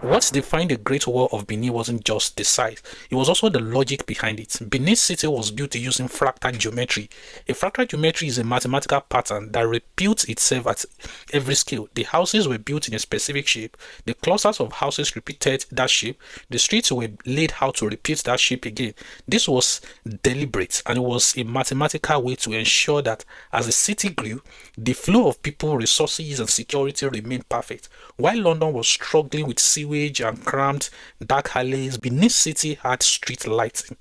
What defined the Great Wall of Benin wasn't just the size, it was also the logic behind it. Benin City was built using fractal geometry. A fractal geometry is a mathematical pattern that repeats itself at every scale. The houses were built in a specific shape, the clusters of houses repeated that shape, the streets were laid out to repeat that shape again. This was deliberate, and it was a mathematical way to ensure that as the city grew, the flow of people, resources, and security remained perfect. While London was struggling with sewage and cramped, dark alleys, Benin City had street lighting.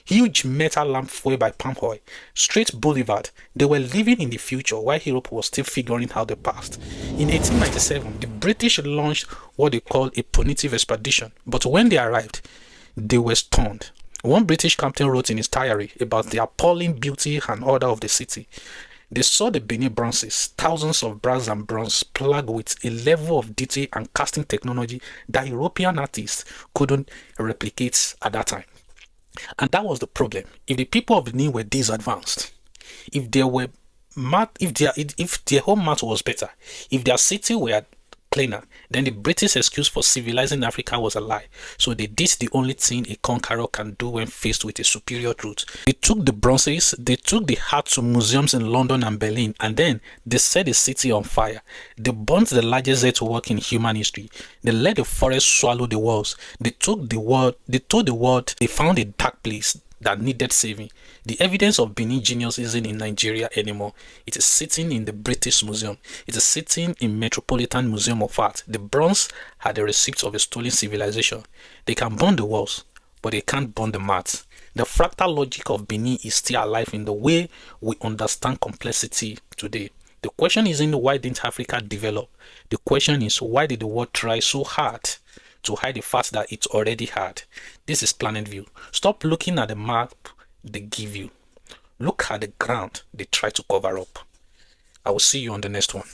Huge metal lamp fueled by palm oil, straight boulevard. They were living in the future while Europe was still figuring out the past. In 1897, the British launched what they called a punitive expedition, but when they arrived, they were stunned. One British captain wrote in his diary about the appalling beauty and order of the city. They saw the Benin bronzes, thousands of brass and bronze plugged with a level of detail and casting technology that European artists couldn't replicate at that time. And that was the problem. If the people of Benin were this advanced, if there were math, if their home math was better, if their city were cleaner, then the British excuse for civilizing Africa was a lie. So they did the only thing a conqueror can do when faced with a superior truth. They took the bronzes, they took the art to museums in London and Berlin, and then they set the city on fire. They burnt the largest earthwork in human history. They let the forest swallow the walls. They told the world they found a dark place that needed saving. The evidence of Benin genius isn't in Nigeria anymore. It is sitting in the British Museum. It is sitting in Metropolitan Museum of Art. The bronze had the receipts of a stolen civilization. They can burn the walls, but they can't burn the math. The fractal logic of Benin is still alive in the way we understand complexity today. The question isn't why didn't Africa develop? The question is why did the world try so hard to hide the fact that it's already had? This is Planet View. Stop looking at the map they give you. Look at the ground they try to cover up. I will see you on the next one.